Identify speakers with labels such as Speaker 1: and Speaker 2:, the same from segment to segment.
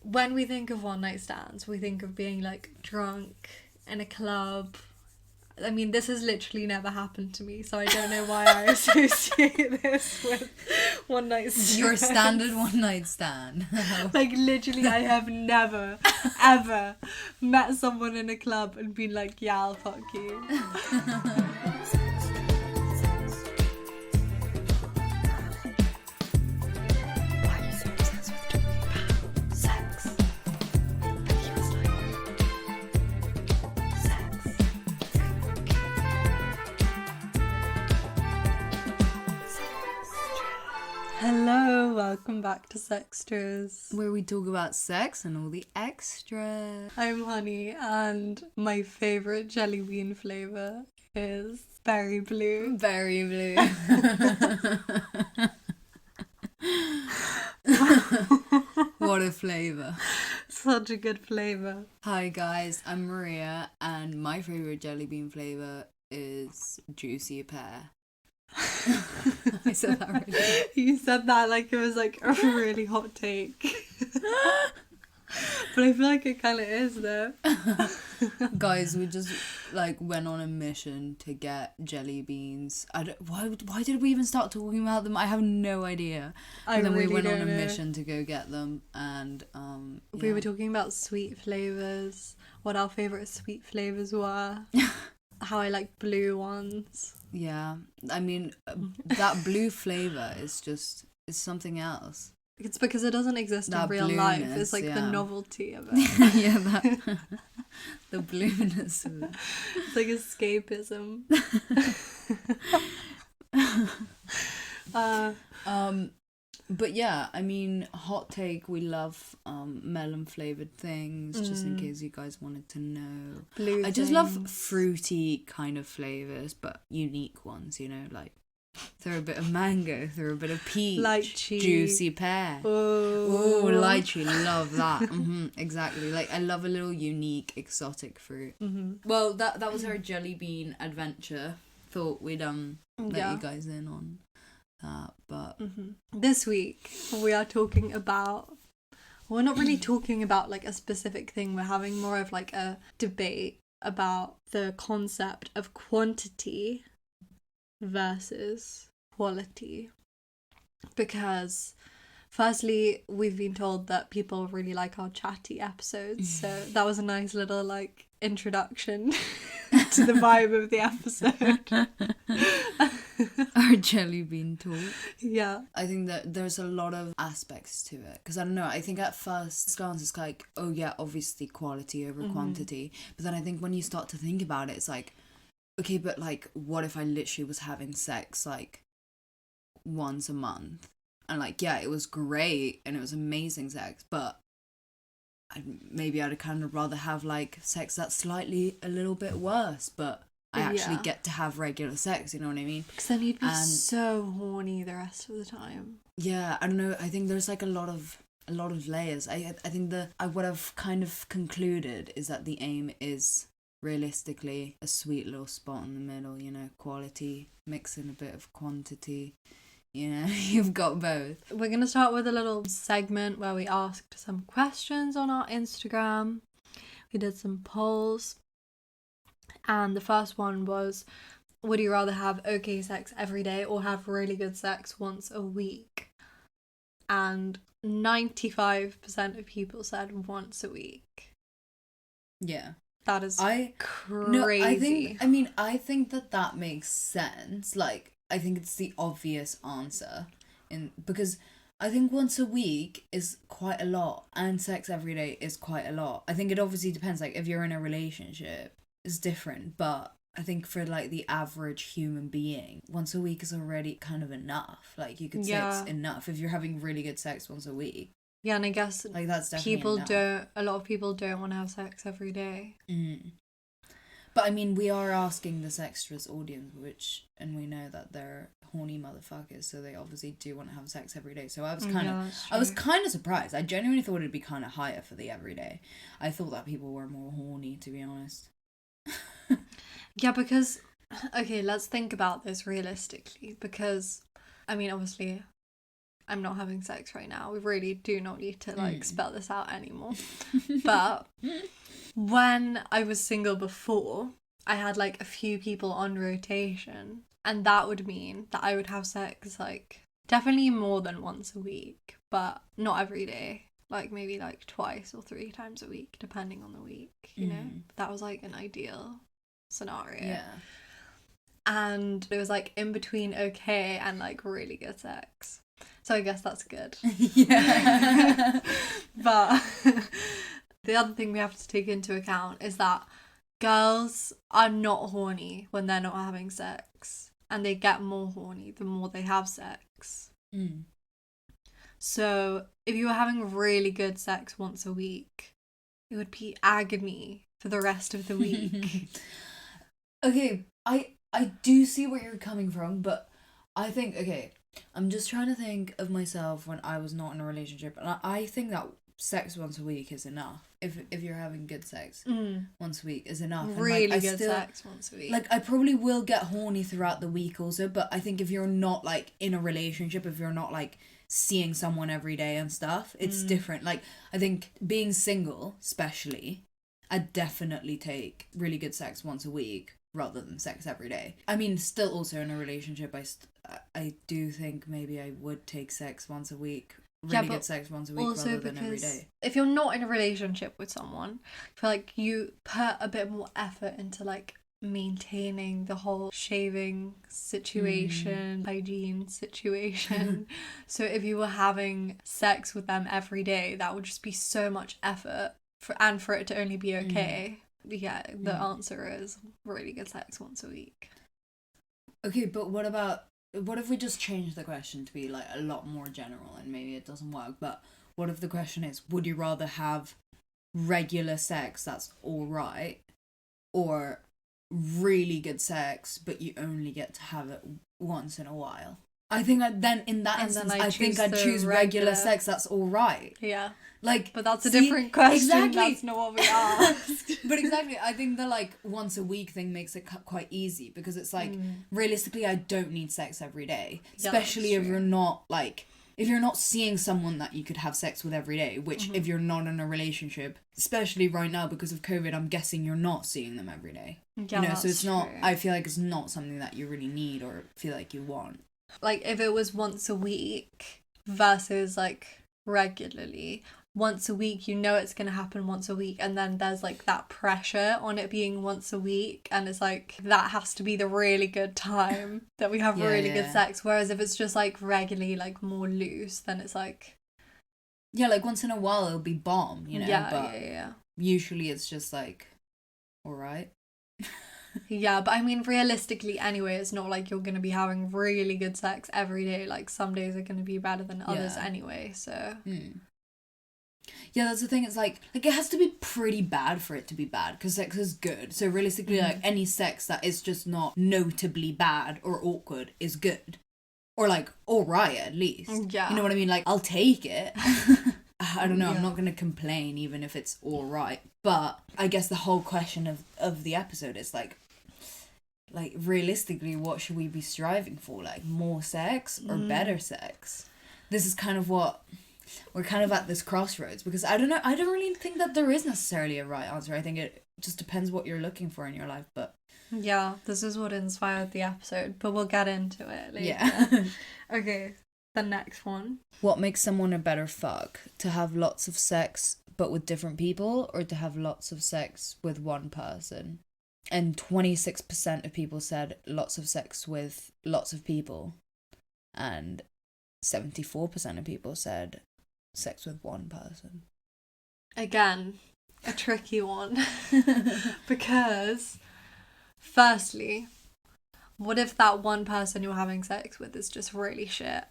Speaker 1: when we think of one night stands, we think of being like drunk in a club. I mean, this has literally never happened to me, so I don't know why I associate this with one night stands.
Speaker 2: Your standard one night stand.
Speaker 1: Like, literally, I have never, ever met someone in a club and been like, yeah, I'll fuck you. Hello, welcome back to Sextras.
Speaker 2: Where we talk about sex and all the extra.
Speaker 1: I'm Honey, and my favourite jelly bean flavour is berry blue.
Speaker 2: Berry blue. What a flavour.
Speaker 1: Such a good flavour.
Speaker 2: Hi guys, I'm Maria, and my favourite jelly bean flavour is juicy pear. I said that really.
Speaker 1: You said that like it was like a really hot take. But I feel like it kind of is though.
Speaker 2: Guys, we just like went on a mission to get jelly beans. Why did we even start talking about them? I have no idea.
Speaker 1: I
Speaker 2: And then
Speaker 1: really
Speaker 2: we went on a
Speaker 1: don't know.
Speaker 2: mission to go get them, and
Speaker 1: We were talking about sweet flavours, what our favourite sweet flavours were, how I like blue ones.
Speaker 2: Yeah, I mean, that blue flavour is something else.
Speaker 1: It's because it doesn't exist in
Speaker 2: That
Speaker 1: real life.
Speaker 2: blueness,
Speaker 1: It's like the
Speaker 2: yeah.
Speaker 1: novelty of it.
Speaker 2: Yeah, that the blueness of it.
Speaker 1: It's like escapism.
Speaker 2: But yeah, I mean, hot take, we love melon flavoured things, just in case you guys wanted to know.
Speaker 1: Blue
Speaker 2: I just love
Speaker 1: things.
Speaker 2: fruity kind of flavours, but unique ones, you know, like throw a bit of mango, throw a bit of peach,
Speaker 1: Lychee.
Speaker 2: juicy pear.
Speaker 1: Oh,
Speaker 2: Oh, lychee, love that. Exactly. Like, I love a little unique, exotic fruit. Well, that was our jelly bean adventure. Thought we'd let
Speaker 1: Yeah.
Speaker 2: you guys in on that, but
Speaker 1: This week we are talking about. We're not really talking about like a specific thing. We're having more of like a debate about the concept of quantity versus quality. Because firstly, we've been told that people really like our chatty episodes, so that was a nice little like introduction to the vibe of the episode.
Speaker 2: our jelly bean talk.
Speaker 1: Yeah.
Speaker 2: I think that there's a lot of aspects to it, because I don't know, I think at first glance it's like, oh yeah, obviously quality over quantity, but then I think when you start to think about it, it's like, okay, but like, what if I literally was having sex like once a month, and like, yeah, it was great and it was amazing sex, but maybe I'd kind of rather have like sex that's slightly a little bit worse, but I actually
Speaker 1: Yeah.
Speaker 2: get to have regular sex, you know what I mean?
Speaker 1: Because then you'd be
Speaker 2: And-
Speaker 1: so horny the rest of the time.
Speaker 2: Yeah, I don't know, I think there's like a lot of layers. I think what I've kind of concluded is that the aim is realistically a sweet little spot in the middle, you know, quality mix in a bit of quantity, you know. You've got both.
Speaker 1: We're going to start with a little segment where we asked some questions on our Instagram. We did some polls. And the first one was, would you rather have okay sex every day or have really good sex once a week? And 95% of people said once a week.
Speaker 2: Yeah.
Speaker 1: That is crazy.
Speaker 2: No, I think that makes sense. Like, I think it's the obvious answer, because I think once a week is quite a lot, and sex every day is quite a lot. I think it obviously depends. Like, if you're in a relationship, it's different, but I think for like the average human being, once a week is already kind of enough. Like, you could say it's enough if you're having really good sex once a week.
Speaker 1: Yeah, and I guess
Speaker 2: Like, that's definitely enough.
Speaker 1: a lot of people don't want to have sex every day.
Speaker 2: But I mean, we are asking the Sextras audience, and we know that they're horny motherfuckers, so they obviously do want to have sex every day. So I was kind of surprised. I genuinely thought it'd be kind of higher for the everyday. I thought that people were more horny, to be honest.
Speaker 1: Yeah, because, okay, let's think about this realistically, because, I mean, obviously, I'm not having sex right now. We really do not need to like spell this out anymore. But when I was single before, I had like a few people on rotation, and that would mean that I would have sex like definitely more than once a week, but not every day. Like maybe like twice or 3 times a week, depending on the week, you know? That was like an ideal scenario.
Speaker 2: Yeah.
Speaker 1: And it was like in between okay and like really good sex. So I guess that's good.
Speaker 2: Yeah.
Speaker 1: But the other thing we have to take into account is that girls are not horny when they're not having sex. And they get more horny the more they have sex. So if you were having really good sex once a week, it would be agony for the rest of the week.
Speaker 2: Okay, I do see where you're coming from, but I think, okay, I'm just trying to think of myself when I was not in a relationship, and I think that sex once a week is enough. If you're having good sex once a week is enough.
Speaker 1: Really
Speaker 2: and, like,
Speaker 1: good sex once a week.
Speaker 2: Like, I probably will get horny throughout the week also, but I think if you're not, like, in a relationship, if you're not, like, seeing someone every day and stuff, it's different. Like, I think being single, especially, I'd definitely take really good sex once a week rather than sex every day. I mean, still also in a relationship, I do think maybe I would take sex once a week. Really good sex once a week rather than every day.
Speaker 1: If you're not in a relationship with someone, I feel like you put a bit more effort into like maintaining the whole shaving situation, hygiene situation. So if you were having sex with them every day, that would just be so much effort for it to only be okay. Yeah, the answer is really good sex once a week.
Speaker 2: Okay, but what if we just change the question to be like a lot more general, and maybe it doesn't work, but what if the question is, would you rather have regular sex that's alright, or really good sex but you only get to have it once in a while? I think then in that instance I think I'd choose regular sex that's alright.
Speaker 1: Yeah.
Speaker 2: Like,
Speaker 1: but that's a different question.
Speaker 2: Exactly.
Speaker 1: That's not what we asked.
Speaker 2: But exactly, I think the like once a week thing makes it quite easy, because it's like realistically I don't need sex every day, especially if you're not like, if you're not seeing someone that you could have sex with every day, which if you're not in a relationship, especially right now because of COVID, I'm guessing you're not seeing them every day.
Speaker 1: Yeah,
Speaker 2: you know, so it's not,
Speaker 1: true.
Speaker 2: I feel like it's not something that you really need or feel like you want.
Speaker 1: Like if it was once a week versus like regularly, once a week, you know it's going to happen once a week, and then there's like that pressure on it being once a week, and it's like that has to be the really good time that we have really good sex. Whereas if it's just like regularly, like more loose, then it's like,
Speaker 2: yeah, like once in a while it'll be bomb, you know.
Speaker 1: Yeah.
Speaker 2: Usually it's just like, all right.
Speaker 1: Yeah, but I mean, realistically anyway, it's not like you're going to be having really good sex every day. Like some days are going to be better than others anyway, so
Speaker 2: yeah, that's the thing. It's like it has to be pretty bad for it to be bad, because sex is good. So realistically, like any sex that is just not notably bad or awkward is good, or like alright at least.
Speaker 1: Yeah,
Speaker 2: you know what I mean? Like I'll take it. I don't know. I'm not gonna complain even if it's alright. But I guess the whole question of the episode is like realistically, what should we be striving for? Like more sex or better sex? This is kind of what we're kind of at this crossroads, because I don't know. I don't really think that there is necessarily a right answer. I think it just depends what you're looking for in your life. But
Speaker 1: yeah, this is what inspired the episode, but we'll get into it later.
Speaker 2: Yeah.
Speaker 1: Okay, the next one.
Speaker 2: What makes someone a better fuck? To have lots of sex but with different people, or to have lots of sex with one person? And 26% of people said lots of sex with lots of people, and 74% of people said sex with one person.
Speaker 1: Again, a tricky one. Because firstly, what if that one person you're having sex with is just really shit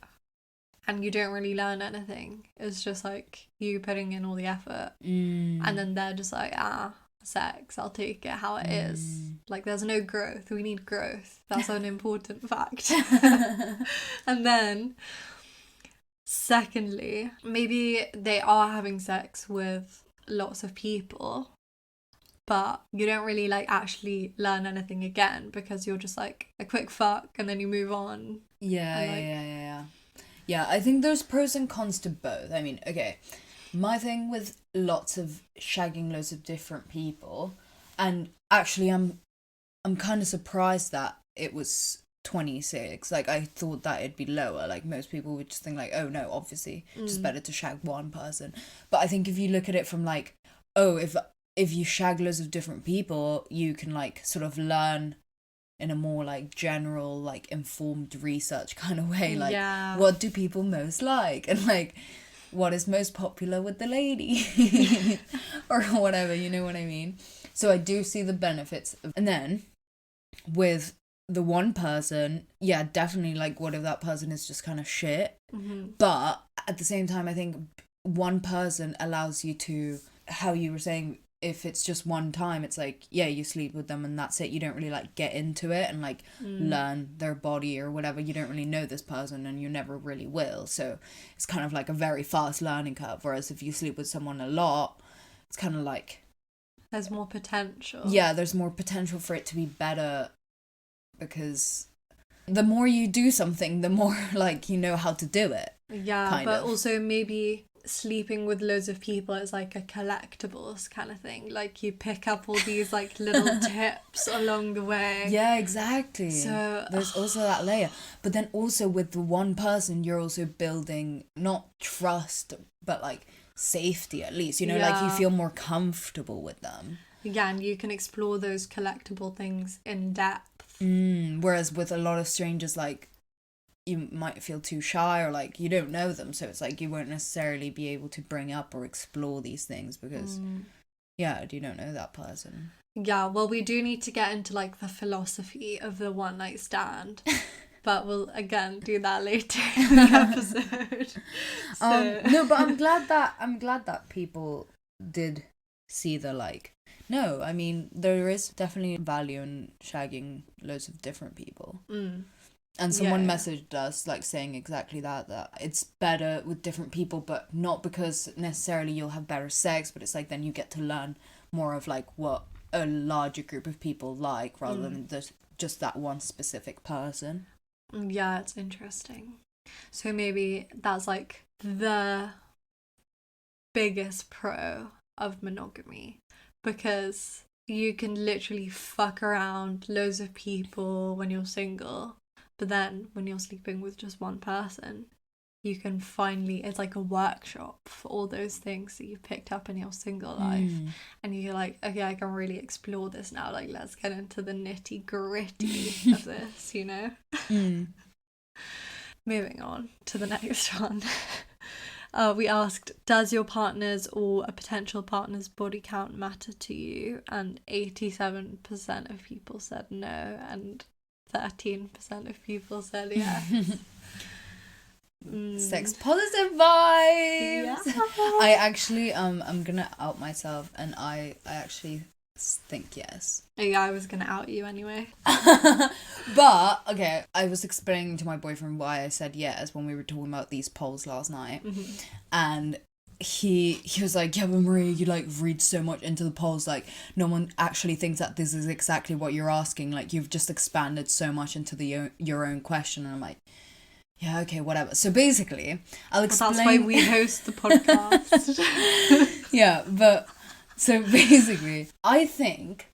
Speaker 1: and you don't really learn anything? It's just like you putting in all the effort and then they're just like, sex, I'll take it how it is. Like there's no growth. We need growth. That's an important fact. And then secondly, maybe they are having sex with lots of people, but you don't really like actually learn anything again, because you're just like a quick fuck and then you move on.
Speaker 2: Yeah. Yeah, I think there's pros and cons to both. I mean, okay, my thing with lots of shagging loads of different people, and actually I'm kind of surprised that it was 26. Like, I thought that it'd be lower. Like, most people would just think like, oh no, obviously just better to shag one person. But I think if you look at it from like, oh, if you shag loads of different people, you can like sort of learn in a more like general, like informed research kind of way, like what do people most like, and like what is most popular with the lady or whatever, you know what I mean? So I do see the benefits and then with the one person, yeah, definitely, like, what if that person is just kind of shit? But at the same time, I think one person allows you to, how you were saying, if it's just one time, it's like, yeah, you sleep with them and that's it. You don't really like get into it and like learn their body or whatever. You don't really know this person and you never really will. So it's kind of like a very fast learning curve. Whereas if you sleep with someone a lot, it's kind of like,
Speaker 1: there's more potential.
Speaker 2: Yeah, there's more potential for it to be better because the more you do something, the more like you know how to do it.
Speaker 1: Yeah, but also maybe sleeping with loads of people is like a collectibles kind of thing. Like you pick up all these like little tips along the way.
Speaker 2: Yeah, exactly.
Speaker 1: So
Speaker 2: there's also that layer. But then also with the one person, you're also building not trust, but like safety at least. You know, like you feel more comfortable with them.
Speaker 1: Yeah, and you can explore those collectible things in depth.
Speaker 2: Whereas with a lot of strangers, like, you might feel too shy or like you don't know them, so it's like you won't necessarily be able to bring up or explore these things because you don't know that person.
Speaker 1: Yeah, well, we do need to get into like the philosophy of the one night stand, but we'll again do that later in the episode.
Speaker 2: No, but I'm glad that people did see the like, no, I mean, there is definitely value in shagging loads of different people. And someone messaged us, like, saying exactly that it's better with different people, but not because necessarily you'll have better sex, but it's like then you get to learn more of, like, what a larger group of people like, rather than just that one specific person.
Speaker 1: Yeah, it's interesting. So maybe that's, like, the biggest pro of monogamy, because you can literally fuck around loads of people when you're single. But then when you're sleeping with just one person, you can finally, it's like a workshop for all those things that you've picked up in your single life. And you're like, okay, I can really explore this now. Like, let's get into the nitty gritty of this, you know? Moving on to the next one. We asked, does your partner's or a potential partner's body count matter to you? And 87% of people said no, and 13% of people said yes.
Speaker 2: Sex positive vibes.
Speaker 1: Yeah.
Speaker 2: I actually I'm gonna out myself, and I actually think yes.
Speaker 1: Yeah, I was gonna out you anyway.
Speaker 2: But okay, I was explaining to my boyfriend why I said yes when we were talking about these polls last night, and he was like, yeah, but Maria, you like read so much into the polls, like no one actually thinks that this is exactly what you're asking, like you've just expanded so much into your own question. And I'm like, yeah, okay, whatever. So basically, I'll explain.
Speaker 1: That's why we host the podcast.
Speaker 2: Yeah, but so basically, I think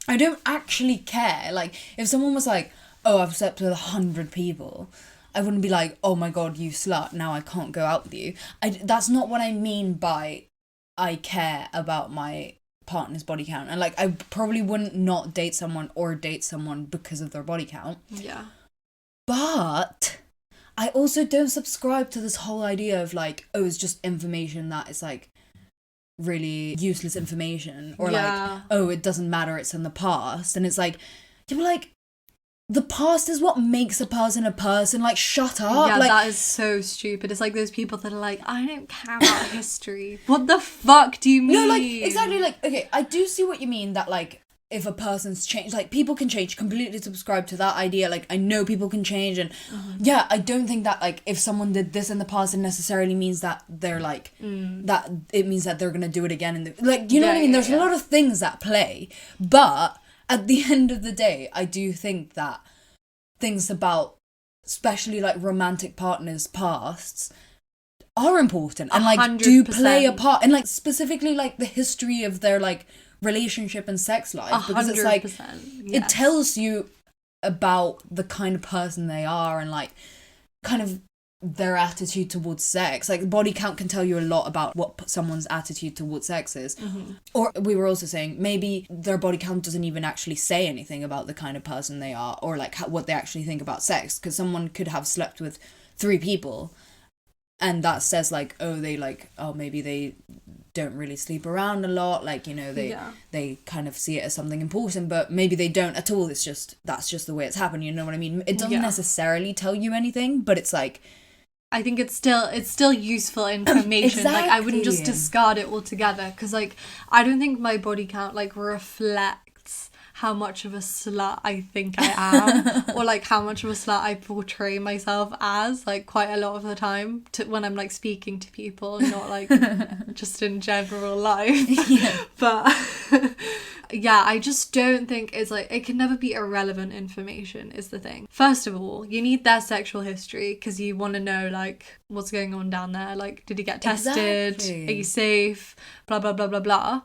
Speaker 2: I don't actually care. Like, if someone was like, oh, I've slept with 100 people, I wouldn't be like, oh my god, you slut, now I can't go out with you. That's not what I mean by I care about my partner's body count. And like, I probably wouldn't not date someone or date someone because of their body count.
Speaker 1: Yeah.
Speaker 2: But I also don't subscribe to this whole idea of like, oh, it's just information that is like really useless information, or like, oh, it doesn't matter, it's in the past. And it's like, you're like, the past is what makes a person, like, shut up.
Speaker 1: Yeah,
Speaker 2: like,
Speaker 1: that is so stupid. It's like those people that are like, I don't care about history. What the fuck do you mean?
Speaker 2: No, like, exactly, like, okay, I do see what you mean, that like, if a person's changed, like, people can change, completely subscribe to that idea, like, I know people can change, and yeah, I don't think that, like, if someone did this in the past, it necessarily means that they're, like, that it means that they're gonna do it again, like, you know what I mean, there's a lot of things that play, but at the end of the day, I do think that things about especially like romantic partners' pasts are important and like do play a part, and like specifically like the history of their like relationship and sex life, because it's like it tells you about the kind of person they are and like kind of their attitude towards sex. Like body count can tell you a lot about what someone's attitude towards sex is. Or we were also saying maybe their body count doesn't even actually say anything about the kind of person they are, or like what they actually think about sex, because someone could have slept with 3 people and that says like, oh, they like, oh, maybe they don't really sleep around a lot, like, you know, they kind of see it as something important, but maybe they don't at all. It's just, that's just the way it's happened, you know what I mean? It doesn't necessarily tell you anything, but it's like,
Speaker 1: I think it's still useful information.
Speaker 2: Exactly.
Speaker 1: Like I wouldn't just discard it altogether, because like I don't think my body count like reflects how much of a slut I think I am, or like how much of a slut I portray myself as, like quite a lot of the time when I'm like speaking to people, not like just in general life. But yeah, I just don't think it's like, it can never be irrelevant information is the thing. First of all, you need their sexual history because you want to know like what's going on down there. Like, did he get tested? Exactly. Are you safe? Blah, blah, blah, blah, blah.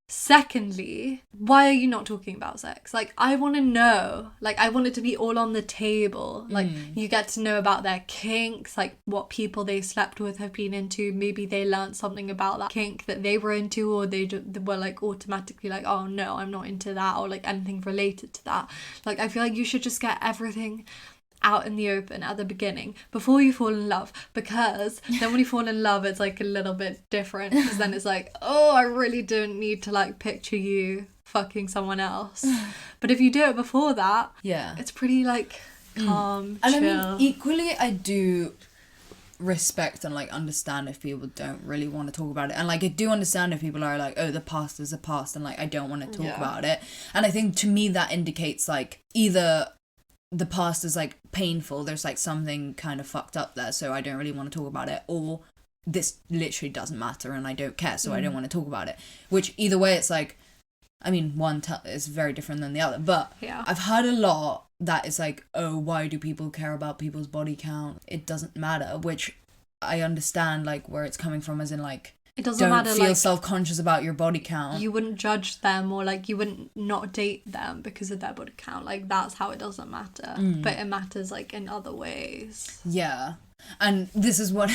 Speaker 1: Secondly, why are you not talking about sex? Like, I want to know. Like, I want it to be all on the table. Like, you get to know about their kinks, like what people they slept with have been into. Maybe they learned something about that kink that they were into, or they were like automatically like, oh no, I'm not into that, or like anything related to that. Like, I feel like you should just get everything out in the open at the beginning before you fall in love, because then when you fall in love it's like a little bit different, because then it's like, oh, I really don't need to like picture you fucking someone else. But if you do it before that, it's pretty like calm,
Speaker 2: and
Speaker 1: chill.
Speaker 2: I mean, equally I do respect and like understand if people don't really want to talk about it, and like I do understand if people are like, oh, the past is the past and like I don't want to talk about it. And I think to me that indicates like either the past is like painful, there's like something kind of fucked up there, so I don't really want to talk about it, or this literally doesn't matter and I don't care, so I don't want to talk about it. Which either way, it's like, I mean, one is very different than the other, but I've heard a lot that it's like, oh, why do people care about people's body count? It doesn't matter, which I understand like where it's coming from, as in like,
Speaker 1: it doesn't matter,
Speaker 2: don't feel
Speaker 1: like,
Speaker 2: self-conscious about your body count.
Speaker 1: You wouldn't judge them, or like you wouldn't not date them because of their body count. Like, that's how it doesn't matter. But it matters like in other ways. Yeah.
Speaker 2: And this is what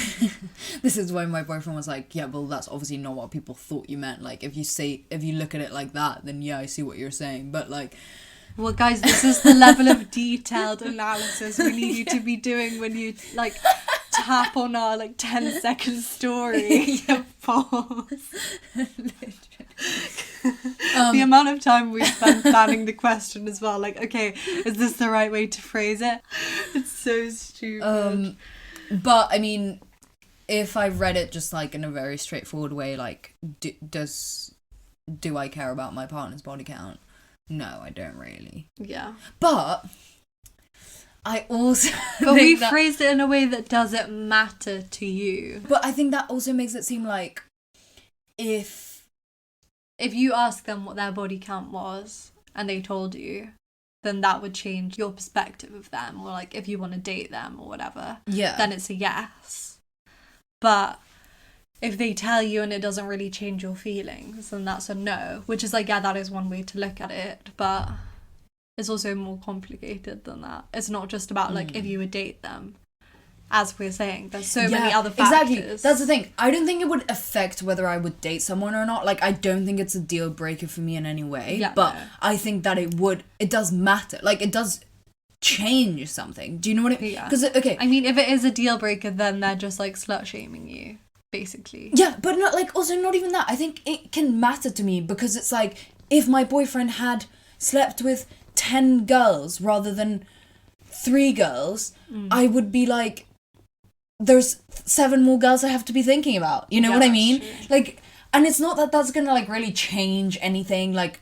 Speaker 2: this is why my boyfriend was like, yeah, well, that's obviously not what people thought you meant. Like, if you look at it like that, then yeah, I see what you're saying. But like,
Speaker 1: well, guys, this is the level of detailed analysis we need you to be doing when you like tap on our like 10-second story. Pause. The amount of time we spent planning the question as well. Like, okay, is this the right way to phrase it? It's so stupid.
Speaker 2: But I mean, if I read it just like in a very straightforward way, like, do I care about my partner's body count? No, I don't really. Yeah. But I also
Speaker 1: But we phrased it in a way that doesn't matter to you.
Speaker 2: But I think that also makes it seem like if
Speaker 1: you ask them what their body count was and they told you, then that would change your perspective of them, or like if you want to date them or whatever. Yeah. Then it's a yes. But if they tell you and it doesn't really change your feelings, then that's a no. Which is like, yeah, that is one way to look at it, but it's also more complicated than that. It's not just about like if you would date them. As we're saying, there's so many other factors.
Speaker 2: Exactly. That's the thing. I don't think it would affect whether I would date someone or not. Like, I don't think it's a deal breaker for me in any way. Yeah, but no. I think that it does matter. Like, it does change something. Do you know what I mean?
Speaker 1: Because, okay. I mean, if it is a deal breaker, then they're just like slut shaming you, basically.
Speaker 2: Yeah, but not like, also not even that. I think it can matter to me because it's like, if my boyfriend had slept with 10 girls rather than 3 girls, I would be like, there's 7 more girls I have to be thinking about. You know what I mean? True. Like, and it's not that that's gonna like really change anything. Like,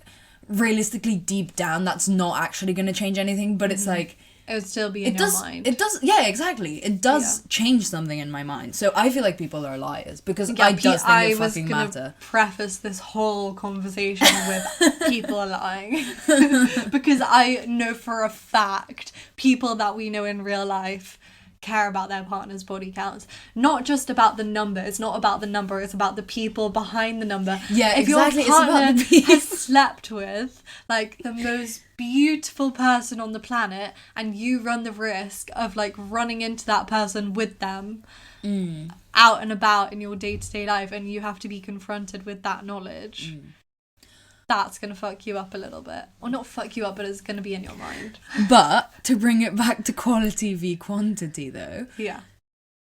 Speaker 2: realistically, deep down, that's not actually gonna change anything. But it's like,
Speaker 1: it would still be in your mind.
Speaker 2: It does, yeah, exactly. It does change something in my mind. So I feel like people are liars because I just think it fucking matter.
Speaker 1: Preface this whole conversation with people are lying. Because I know for a fact people that we know in real life care about their partner's body counts. Not just about the number. It's not about the number. It's about the people behind the number.
Speaker 2: Yeah,
Speaker 1: if
Speaker 2: exactly.
Speaker 1: Your partner
Speaker 2: it's about the people.
Speaker 1: has slept with like the most beautiful person on the planet, and you run the risk of like running into that person with them out and about in your day-to-day life, and you have to be confronted with that knowledge. That's going to fuck you up a little bit. Or not fuck you up, but it's going to be in your mind.
Speaker 2: But to bring it back to quality v quantity, though.
Speaker 1: Yeah.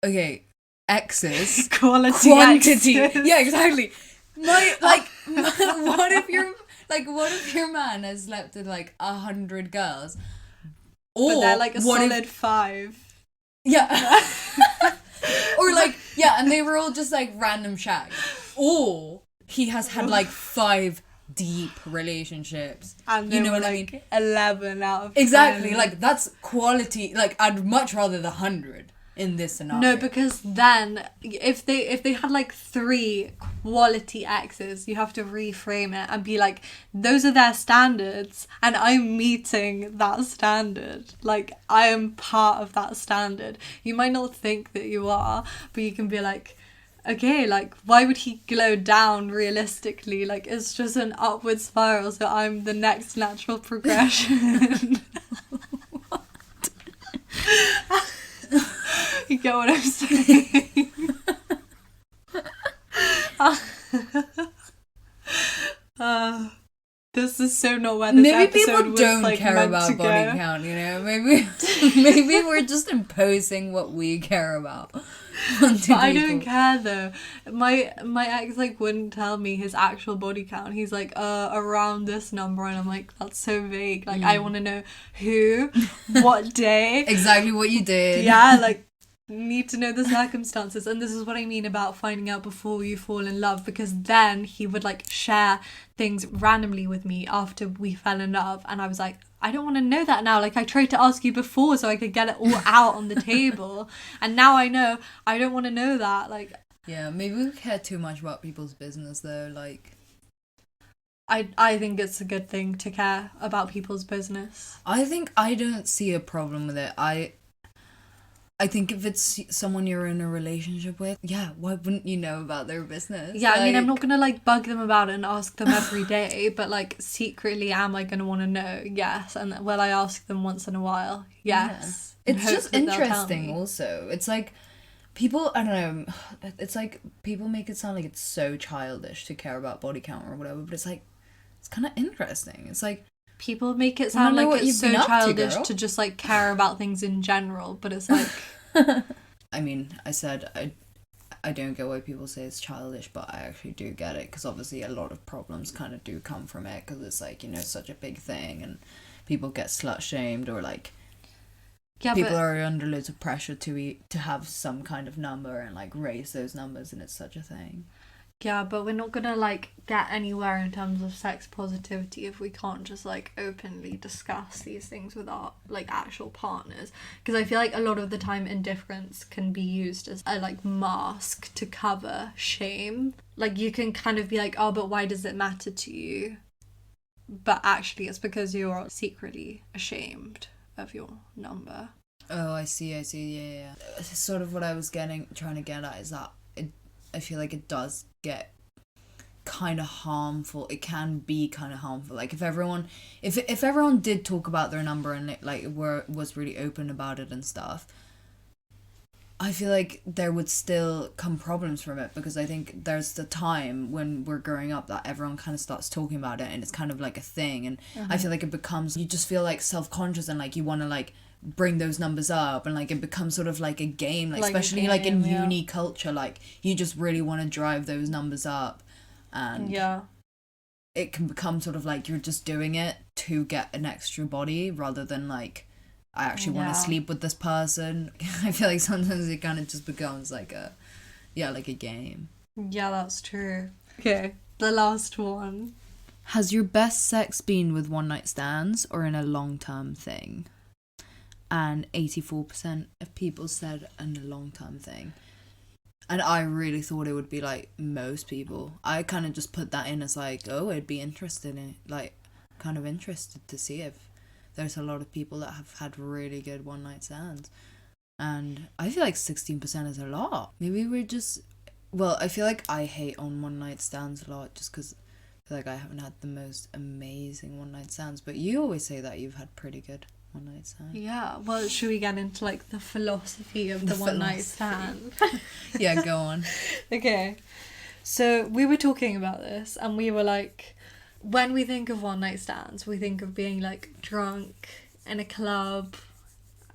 Speaker 2: Okay, exes.
Speaker 1: Quantity.
Speaker 2: Exes. Yeah, exactly. What if your man has slept with like 100 girls? Or
Speaker 1: but they're like a solid 5.
Speaker 2: Yeah. Or like, yeah, and they were all just like random shags. Or he has had like 5 deep relationships,
Speaker 1: and
Speaker 2: you know what
Speaker 1: like
Speaker 2: I mean?
Speaker 1: 11 out of
Speaker 2: exactly
Speaker 1: 10.
Speaker 2: Like that's quality. Like I'd much rather the 100 in this scenario.
Speaker 1: No, because then if they had like 3 quality exes, you have to reframe it and be like, those are their standards and I'm meeting that standard. Like I am part of that standard. You might not think that you are, but you can be like, okay, like, why would he go down realistically? Like, it's just an upward spiral, so I'm the next natural progression. What? You get what I'm saying? This is so not where this
Speaker 2: maybe
Speaker 1: episode
Speaker 2: people
Speaker 1: was,
Speaker 2: don't
Speaker 1: like,
Speaker 2: care
Speaker 1: meant
Speaker 2: about
Speaker 1: to
Speaker 2: body
Speaker 1: go.
Speaker 2: count, you know? Maybe we're just imposing what we care about onto
Speaker 1: But I
Speaker 2: people.
Speaker 1: don't care though. My ex like wouldn't tell me his actual body count. He's like around this number, and I'm like, that's so vague. Like I want to know who, what day,
Speaker 2: exactly what you did.
Speaker 1: Yeah, like need to know the circumstances. And this is what I mean about finding out before you fall in love, because then he would like share things randomly with me after we fell in love, and I was like, I don't want to know that now. Like I tried to ask you before so I could get it all out on the table, and now I know I don't want to know that. Like
Speaker 2: yeah, maybe we care too much about people's business though. Like
Speaker 1: I think it's a good thing to care about people's business.
Speaker 2: I think I don't see a problem with it. I think if it's someone you're in a relationship with, yeah, why wouldn't you know about their business?
Speaker 1: Yeah, I mean, I'm not going to, like, bug them about it and ask them every day, but, like, secretly am I going to want to know? Yes. And will I ask them once in a while? Yes.
Speaker 2: Yeah. It's just interesting also. It's like, people, I don't know, it's like, people make it sound like it's so childish to care about body count or whatever, but it's like, it's kind of interesting. It's like,
Speaker 1: people make it sound like it's so childish
Speaker 2: to
Speaker 1: just like care about things in general, but it's like
Speaker 2: I mean, I said I don't get why people say it's childish, but I actually do get it, because obviously a lot of problems kind of do come from it, because it's like, you know, such a big thing, and people get slut shamed, or like people are under loads of pressure to have some kind of number and like raise those numbers, and it's such a thing.
Speaker 1: Yeah, but we're not gonna like get anywhere in terms of sex positivity if we can't just like openly discuss these things with our like actual partners, because I feel like a lot of the time indifference can be used as a like mask to cover shame. Like you can kind of be like, oh, but why does it matter to you? But actually it's because you're secretly ashamed of your number.
Speaker 2: Oh, I see, yeah. Sort of what I was trying to get at is that I feel like it does get kind of harmful. It can be kind of harmful. Like if everyone did talk about their number and it, like was really open about it and stuff, I feel like there would still come problems from it, because I think there's the time when we're growing up that everyone kind of starts talking about it and it's kind of like a thing, and I feel like it becomes, you just feel like self-conscious and like you want to like bring those numbers up, and like it becomes sort of like a game, like especially like in uni culture, like you just really want to drive those numbers up, and it can become sort of like you're just doing it to get an extra body rather than like I actually want to sleep with this person. I feel like sometimes it kind of just becomes like a game.
Speaker 1: Yeah, that's true. Okay, the last one.
Speaker 2: Has your best sex been with one night stands or in a long-term thing? and 84% of people said a long-term thing. And I really thought it would be like most people. I kind of just put that in as like, oh, I'd be interested in, like, kind of interested to see if there's a lot of people that have had really good one night stands. And I feel like 16% is a lot. Maybe we're just, well, I feel like I hate on one night stands a lot just because I feel like I haven't had the most amazing one night stands. But you always say that you've had pretty good one night stands.
Speaker 1: Yeah, well, should we get into like the philosophy of the one night stand?
Speaker 2: Yeah, go on.
Speaker 1: Okay, so we were talking about this and we were like, when we think of one night stands, we think of being like drunk in a club.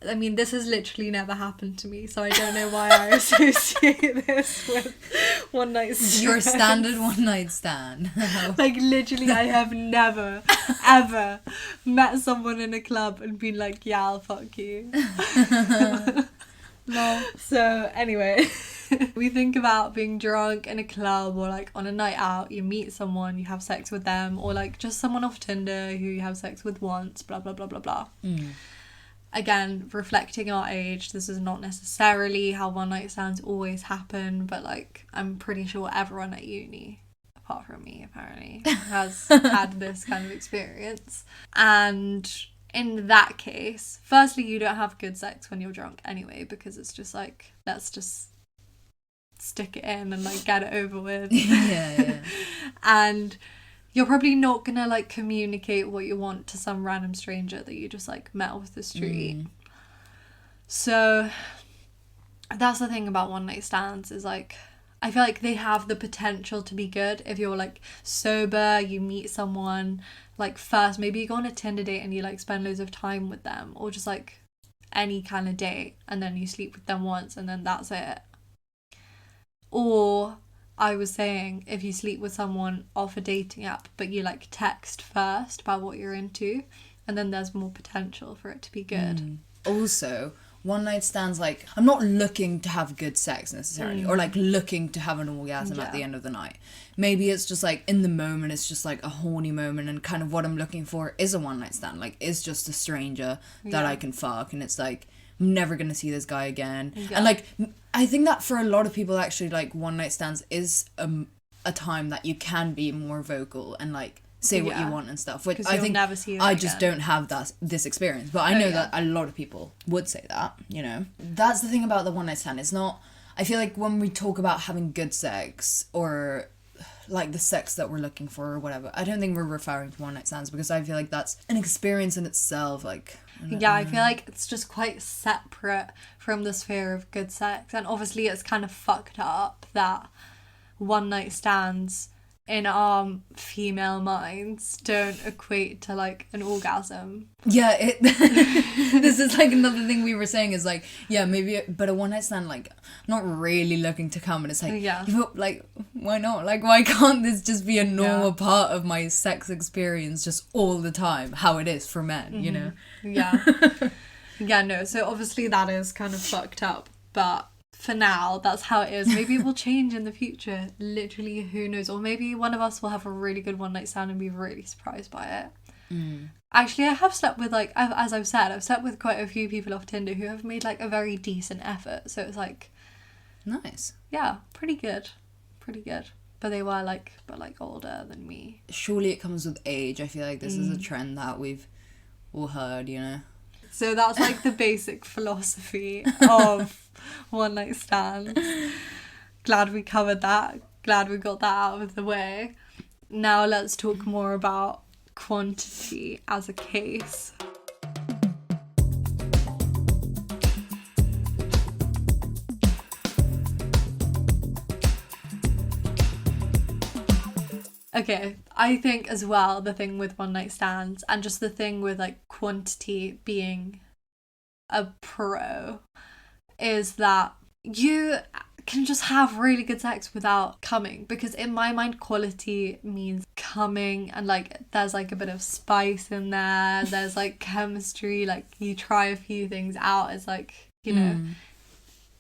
Speaker 1: I mean, this has literally never happened to me, so I don't know why I associate this with one night stands.
Speaker 2: Your standard one night stand.
Speaker 1: Like, literally, I have never, ever met someone in a club and been like, yeah, I'll fuck you. No. So, anyway, we think about being drunk in a club or like on a night out, you meet someone, you have sex with them, or like just someone off Tinder who you have sex with once, blah, blah, blah, blah, blah. Again, reflecting our age, this is not necessarily how one night stands always happen, but like I'm pretty sure everyone at uni, apart from me apparently, has had this kind of experience. And in that case, firstly, you don't have good sex when you're drunk anyway, because it's just like, let's just stick it in and like get it over with.
Speaker 2: Yeah.
Speaker 1: And you're probably not gonna like communicate what you want to some random stranger that you just like met off the street. So that's the thing about one night stands, is like, I feel like they have the potential to be good if you're like sober, you meet someone like first, maybe you go on a Tinder date and you like spend loads of time with them, or just like any kind of date, and then you sleep with them once and then that's it. Or I was saying, if you sleep with someone off a dating app, but you like text first about what you're into, and then there's more potential for it to be good.
Speaker 2: Also, one night stands, like, I'm not looking to have good sex necessarily, or like looking to have an orgasm at the end of the night. Maybe it's just like in the moment, it's just like a horny moment, and kind of what I'm looking for is a one night stand. Like, it's just a stranger that I can fuck, and it's like, I'm never gonna see this guy again. And like, I think that for a lot of people, actually, like, one night stands is a time that you can be more vocal and like say what you want and stuff, which I think
Speaker 1: never see
Speaker 2: I just don't have this experience, but I know that a lot of people would say that, you know. That's the thing about the one night stand. It's not, I feel like when we talk about having good sex, or like the sex that we're looking for or whatever, I don't think we're referring to one night stands, because I feel like that's an experience in itself. Like,
Speaker 1: I feel like it's just quite separate from the sphere of good sex, and obviously it's kind of fucked up that one night stands in our female minds don't equate to like an orgasm.
Speaker 2: Yeah, this is like another thing we were saying, is like, yeah, maybe, but a one night stand, like, I'm not really looking to come, and it's like, like, why not? Like, why can't this just be a normal part of my sex experience just all the time, how it is for men, you know?
Speaker 1: So obviously that is kind of fucked up, but for now, that's how it is. Maybe it will change in the future. Literally, who knows? Or maybe one of us will have a really good one night stand and be really surprised by it. Actually, I have slept with, like, as I've said, I've slept with quite a few people off Tinder who have made like a very decent effort. So it's like,
Speaker 2: nice.
Speaker 1: Yeah, pretty good. But they were like, older than me.
Speaker 2: Surely it comes with age. I feel like this is a trend that we've all heard, you know.
Speaker 1: So that's like the basic philosophy of one night stands. Glad we covered that. Glad we got that out of the way. Now let's talk more about quantity as a case. Okay, I think as well, the thing with one night stands, and just the thing with like quantity being a pro, is that you can just have really good sex without coming, because in my mind quality means coming, and like there's like a bit of spice in there's like chemistry, like you try a few things out, it's like, you know,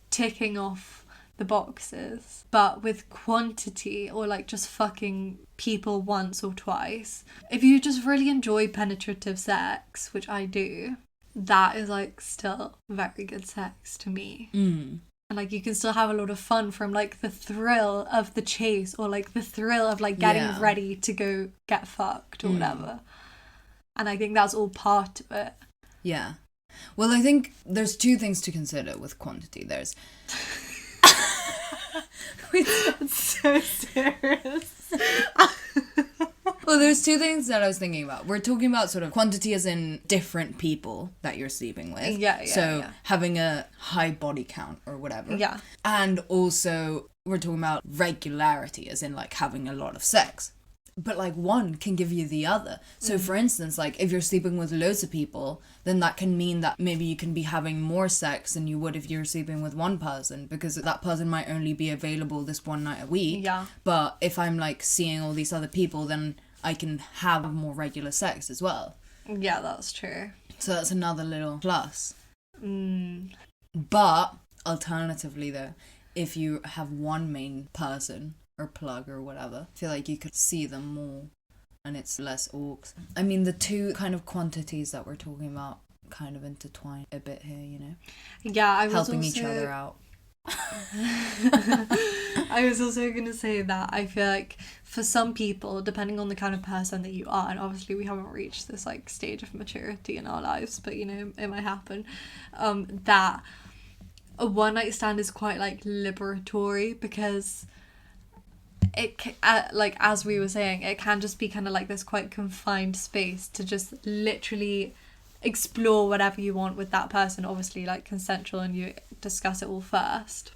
Speaker 1: ticking off the boxes. But with quantity, or like just fucking people once or twice, if you just really enjoy penetrative sex, which I do, that is like still very good sex to me. And like you can still have a lot of fun from like the thrill of the chase, or like the thrill of like getting ready to go get fucked or whatever. And I think that's all part of it.
Speaker 2: Yeah. Well, I think there's two things to consider with quantity. There's
Speaker 1: It's so serious.
Speaker 2: Well, there's two things that I was thinking about. We're talking about sort of quantity as in different people that you're sleeping with. So having a high body count or whatever.
Speaker 1: Yeah.
Speaker 2: And also we're talking about regularity as in like having a lot of sex. But like one can give you the other. So for instance, like if you're sleeping with loads of people, then that can mean that maybe you can be having more sex than you would if you're sleeping with one person, because that person might only be available this one night a week.
Speaker 1: Yeah.
Speaker 2: But if I'm like seeing all these other people, then I can have more regular sex as well.
Speaker 1: Yeah, that's true.
Speaker 2: So that's another little plus. But alternatively though, if you have one main person or plug or whatever, I feel like you could see them more and it's less orcs. I mean, the two kind of quantities that we're talking about kind of intertwine a bit here, you know?
Speaker 1: Yeah, I was
Speaker 2: helping
Speaker 1: also...
Speaker 2: each other out.
Speaker 1: I was also going to say that I feel like for some people, depending on the kind of person that you are, and obviously we haven't reached this like stage of maturity in our lives, but you know, it might happen, that a one night stand is quite like liberatory, because it like as we were saying, it can just be kind of like this quite confined space to just literally explore whatever you want with that person, obviously like consensual, and you discuss it all first,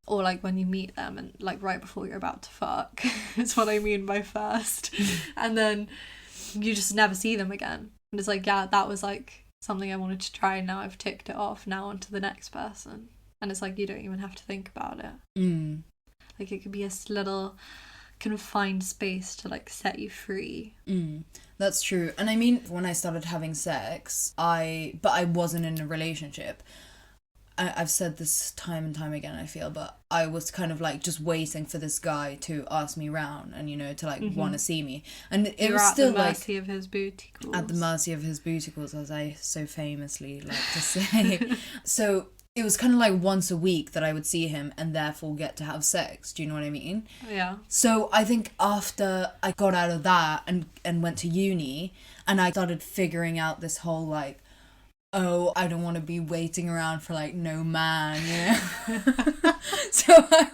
Speaker 1: or like when you meet them and like right before you're about to fuck is what I mean by first. And then you just never see them again, and it's like, yeah, that was like something I wanted to try, and now I've ticked it off, now on to the next person. And it's like you don't even have to think about it. Like it could be a little confined space to like set you free.
Speaker 2: That's true. And I mean, when I started having sex, I wasn't in a relationship. I've said this time and time again, I feel, but I was kind of like just waiting for this guy to ask me round and, you know, to like want to see me. And it was still like...
Speaker 1: at the mercy of his booty calls.
Speaker 2: At the mercy of his booty calls, as I so famously like to say. So it was kind of like once a week that I would see him and therefore get to have sex. Do you know what I mean?
Speaker 1: Yeah.
Speaker 2: So I think after I got out of that and went to uni, and I started figuring out this whole like, oh, I don't want to be waiting around for like no man, you know? So I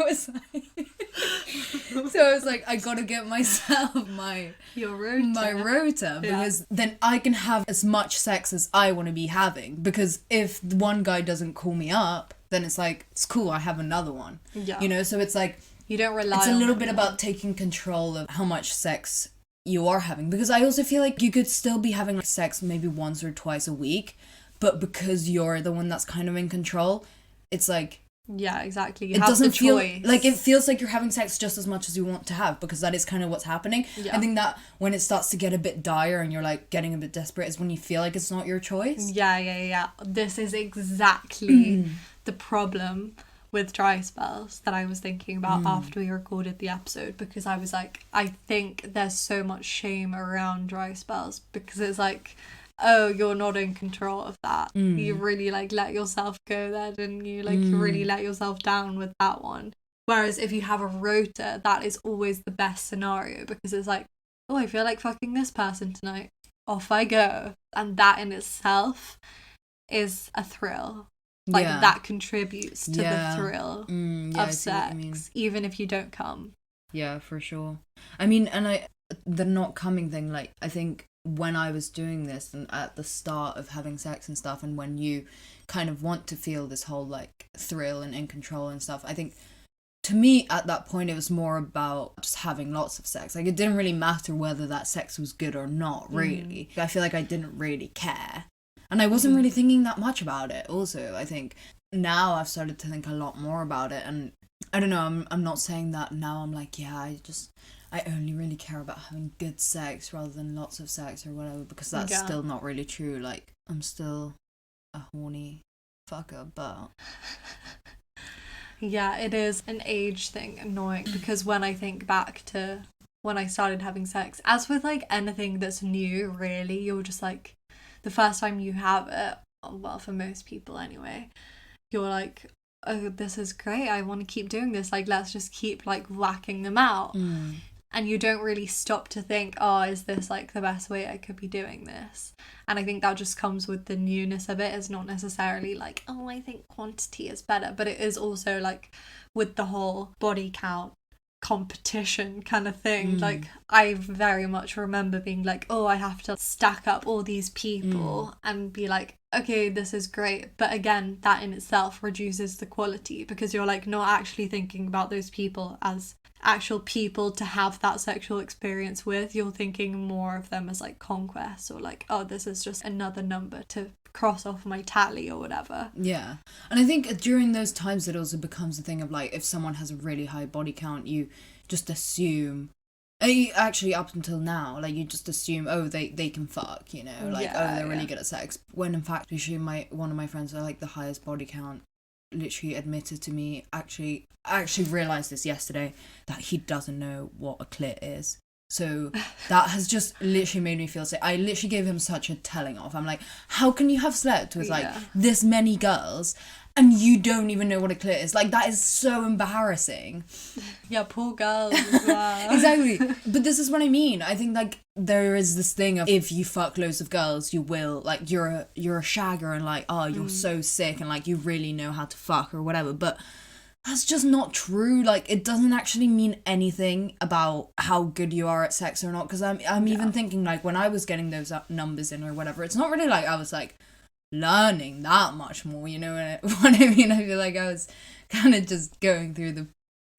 Speaker 2: was like, I gotta get myself my rota, because then I can have as much sex as I want to be having. Because if one guy doesn't call me up, then it's like, it's cool, I have another one.
Speaker 1: Yeah.
Speaker 2: You know, so it's like,
Speaker 1: you don't rely on
Speaker 2: it's a little bit about taking control of how much sex you are having. Because I also feel like you could still be having like sex maybe once or twice a week, but because you're the one that's kind of in control, it's like...
Speaker 1: Yeah, exactly.
Speaker 2: It doesn't feel like, it feels like you're having sex just as much as you want to have, because that is kind of what's happening. Yeah. I think that when it starts to get a bit dire and you're like getting a bit desperate is when you feel like it's not your choice.
Speaker 1: Yeah. This is exactly the problem with dry spells that I was thinking about after we recorded the episode, because I was like, I think there's so much shame around dry spells, because it's like, oh, you're not in control of that. You really like let yourself go there, didn't you? Like you really let yourself down with that one. Whereas if you have a rota, that is always the best scenario, because it's like, oh, I feel like fucking this person tonight, off I go. And that in itself is a thrill. Like that contributes to the thrill of sex, even if you don't come.
Speaker 2: Yeah, for sure. I mean, and the not coming thing, like, I think when I was doing this and at the start of having sex and stuff, and when you kind of want to feel this whole like thrill and in control and stuff, I think to me at that point it was more about just having lots of sex. Like it didn't really matter whether that sex was good or not, really. I feel like I didn't really care, and I wasn't really thinking that much about it. Also, I think now I've started to think a lot more about it, and I don't know, I'm not saying that now I'm like, yeah, I only really care about having good sex rather than lots of sex or whatever, because that's still not really true. Like, I'm still a horny fucker, but...
Speaker 1: Yeah, it is an age thing, annoying, because when I think back to when I started having sex, as with like anything that's new, really, you're just like, the first time you have it, well, for most people anyway, you're like, oh, this is great, I want to keep doing this, like, let's just keep like whacking them out. And you don't really stop to think, oh, is this like the best way I could be doing this? And I think that just comes with the newness of it. It's not necessarily like, oh, I think quantity is better, but it is also like with the whole body count competition kind of thing. Like, I very much remember being like, oh, I have to stack up all these people and be like, okay, this is great. But again, that in itself reduces the quality, because you're like not actually thinking about those people as actual people to have that sexual experience with. You're thinking more of them as like conquests, or like, oh, this is just another number to cross off my tally or whatever.
Speaker 2: Yeah. And I think during those times it also becomes a thing of like, if someone has a really high body count, you just assume, actually up until now, like, you just assume, oh, they can fuck, you know, like, oh, they're really good at sex, when in fact literally one of my friends are like the highest body count literally admitted to me, I actually realised this yesterday, that he doesn't know what a clit is. So that has just literally made me feel sick. I literally gave him such a telling off. I'm like, how can you have slept with like this many girls and you don't even know what a clit is? Like, that is so embarrassing.
Speaker 1: Yeah, poor girls as well.
Speaker 2: Exactly. But this is what I mean. I think like there is this thing of, if you fuck loads of girls, you will, like, you're a shagger and like, oh, you're so sick and like you really know how to fuck or whatever. But that's just not true. Like, it doesn't actually mean anything about how good you are at sex or not. Because I'm even thinking, like, when I was getting those numbers in or whatever, it's not really like I was like learning that much more, you know what I mean? I feel like I was kind of just going through the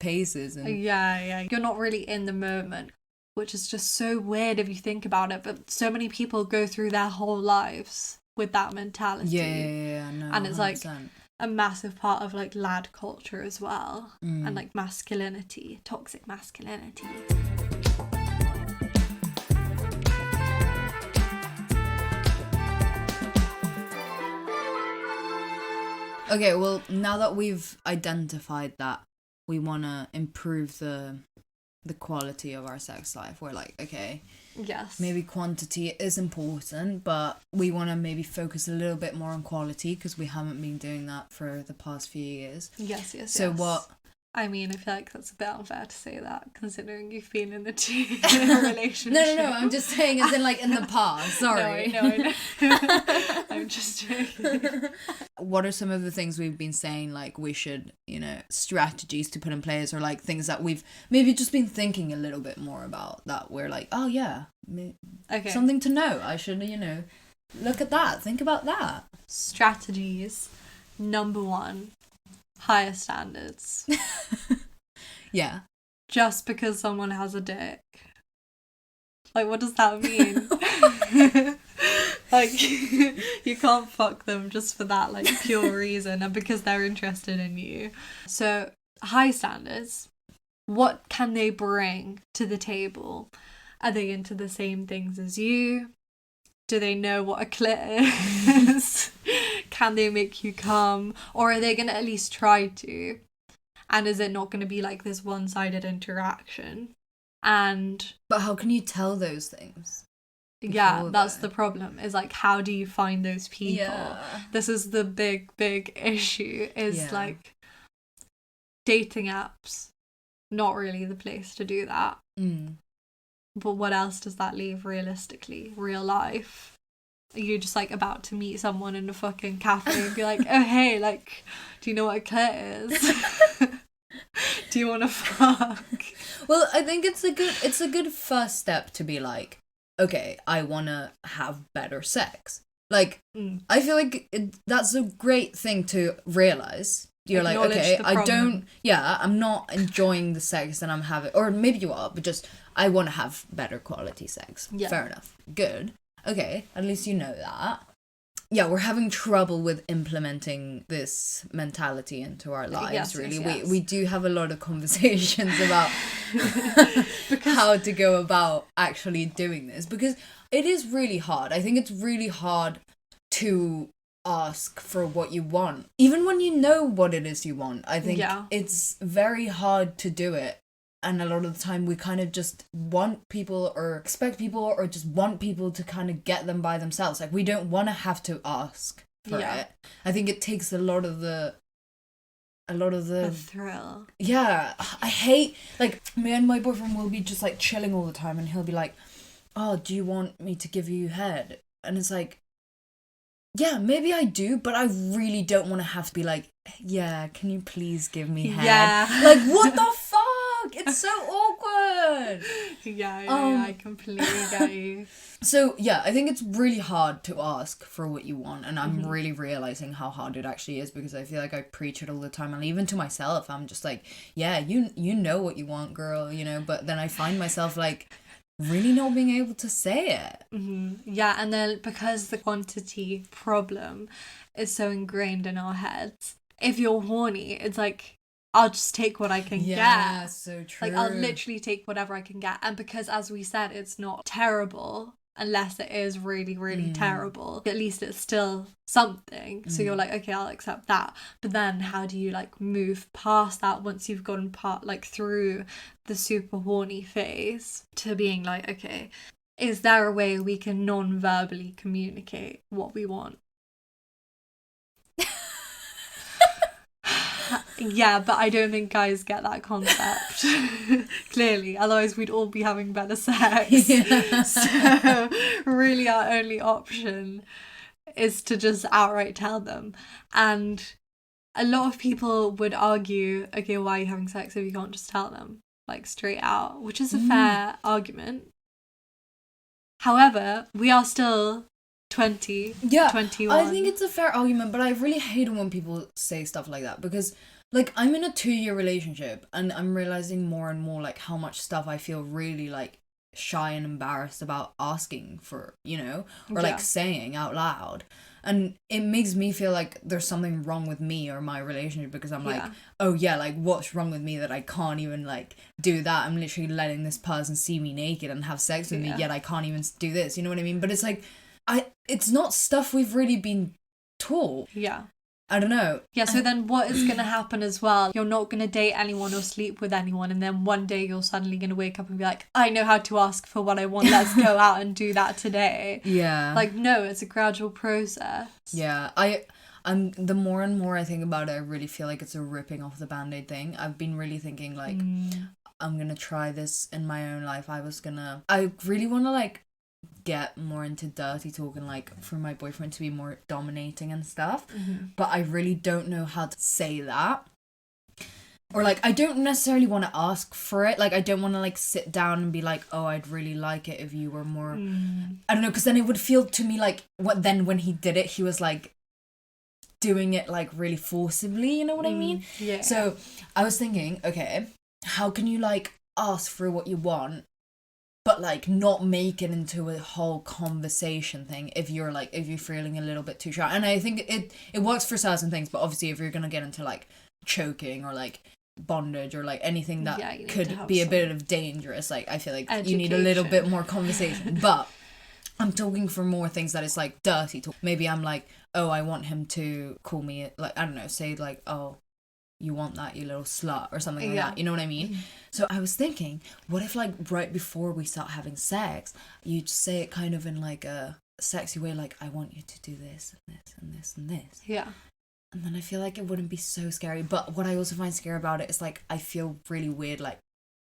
Speaker 2: paces. And
Speaker 1: yeah, you're not really in the moment, which is just so weird if you think about it. But so many people go through their whole lives with that mentality.
Speaker 2: Yeah, no,
Speaker 1: and it's
Speaker 2: 100%.
Speaker 1: like a massive part of like lad culture as well, and like masculinity, toxic masculinity.
Speaker 2: Okay, well, now that we've identified that we want to improve the quality of our sex life, we're like, okay,
Speaker 1: yes,
Speaker 2: maybe quantity is important, but we want to maybe focus a little bit more on quality, because we haven't been doing that for the past few years.
Speaker 1: Yes.
Speaker 2: So what...
Speaker 1: I mean, I feel like that's a bit unfair to say that, considering you've been in a relationship.
Speaker 2: No, I'm just saying as in, like, in the past, sorry.
Speaker 1: No, I know. I'm just joking.
Speaker 2: What are some of the things we've been saying, like, we should, you know, strategies to put in place, or, like, things that we've maybe just been thinking a little bit more about, that we're like, oh, yeah,
Speaker 1: okay,
Speaker 2: something to know. I should, you know, look at that, think about that.
Speaker 1: Strategies. Number 1. Higher standards.
Speaker 2: Yeah.
Speaker 1: Just because someone has a dick. Like, what does that mean? Like, you can't fuck them just for that, like, pure reason, and because they're interested in you. So, high standards. What can they bring to the table? Are they into the same things as you? Do they know what a clit is? Can they make you come? Or are they going to at least try to? And is it not going to be like this one-sided interaction?
Speaker 2: But how can you tell those things?
Speaker 1: Yeah, that's the problem. Is like, how do you find those people?
Speaker 2: Yeah.
Speaker 1: This is the big issue. Is like, dating apps, not really the place to do that. But what else does that leave realistically? Real life. You're just like about to meet someone in a fucking cafe and be like, oh hey, like, do you know what a clit is? Do you want to fuck?
Speaker 2: Well, I think it's a good first step to be like, okay, I want to have better sex. Like, I feel like that's a great thing to realize. You're like, okay, I'm not enjoying the sex that I'm having, or maybe you are, but just, I want to have better quality sex. Yeah. Fair enough. Good. Okay, at least you know that. Yeah, we're having trouble with implementing this mentality into our lives, really. Yes. We do have a lot of conversations about how to go about actually doing this, because it is really hard. I think it's really hard to ask for what you want, even when you know what it is you want. I think it's very hard to do it And a lot of the time we kind of just want people or expect people or just want people to kind of get them by themselves. Like we don't want to have to ask for it. I think it takes a lot of the
Speaker 1: thrill.
Speaker 2: Yeah, I hate, like, me and my boyfriend will be just like chilling all the time and he'll be like, oh, do you want me to give you head? And it's like, yeah, maybe I do, but I really don't want to have to be like, yeah, can you please give me head?
Speaker 1: Yeah.
Speaker 2: Like, what the fuck? It's so awkward.
Speaker 1: Yeah, I completely get you.
Speaker 2: So, yeah, I think it's really hard to ask for what you want, and I'm really realizing how hard it actually is, because I feel like I preach it all the time, and even to myself, I'm just like, yeah, you know what you want, girl, you know, but then I find myself, like, really not being able to say it.
Speaker 1: Yeah, and then because the quantity problem is so ingrained in our heads, if you're horny, it's like, I'll just take what I can get.
Speaker 2: Yeah, so true.
Speaker 1: Like, I'll literally take whatever I can get. And because, as we said, it's not terrible unless it is really, really terrible. At least it's still something. So you're like, okay, I'll accept that. But then how do you, like, move past that once you've gone through the super horny phase to being like, okay, is there a way we can non-verbally communicate what we want? Yeah, but I don't think guys get that concept. Clearly, otherwise we'd all be having better sex. Yeah. So really our only option is to just outright tell them. And a lot of people would argue, okay, why are you having sex if you can't just tell them, like, straight out, which is a fair argument. However, we are still 20, 21.
Speaker 2: I think it's a fair argument, but I really hate when people say stuff like that, because, like, I'm in a 2-year relationship and I'm realizing more and more, like, how much stuff I feel really, like, shy and embarrassed about asking for, you know, or like saying out loud. And it makes me feel like there's something wrong with me or my relationship, because I'm like, oh yeah, like, what's wrong with me that I can't even, like, do that? I'm literally letting this person see me naked and have sex with me, yet I can't even do this, you know what I mean? But it's like, it's not stuff we've really been taught.
Speaker 1: Yeah.
Speaker 2: I don't know.
Speaker 1: Yeah, so then what is going to happen as well? You're not going to date anyone or sleep with anyone, and then one day you're suddenly going to wake up and be like, I know how to ask for what I want, let's go out and do that today. Yeah. Like, no, it's a gradual process.
Speaker 2: Yeah, I'm the more and more I think about it, I really feel like it's a ripping off the Band-Aid thing. I've been really thinking, like, I'm going to try this in my own life. I really want to, like, get more into dirty talk and, like, for my boyfriend to be more dominating and stuff, but I really don't know how to say that, or, like, I don't necessarily want to ask for it. Like, I don't want to, like, sit down and be like, oh, I'd really like it if you were more I don't know, because then it would feel to me like when he did it, he was, like, doing it, like, really forcibly, you know what I mean? Yeah. So I was thinking, okay, how can you, like, ask for what you want, but, like, not make it into a whole conversation thing if you're feeling a little bit too shy. And I think it works for certain things, but obviously if you're gonna get into, like, choking or, like, bondage or, like, anything that could be a bit of dangerous, like, I feel like you need a little bit more conversation. But I'm talking for more things that is, like, dirty talk. Maybe I'm like, oh, I want him to call me, like, I don't know, say, like, oh, you want that, you little slut, or something like that, you know what I mean? So I was thinking, what if, like, right before we start having sex, you just say it kind of in, like, a sexy way, like, I want you to do this and this and this and this. Yeah. And then I feel like it wouldn't be so scary. But what I also find scary about it is, like, I feel really weird, like,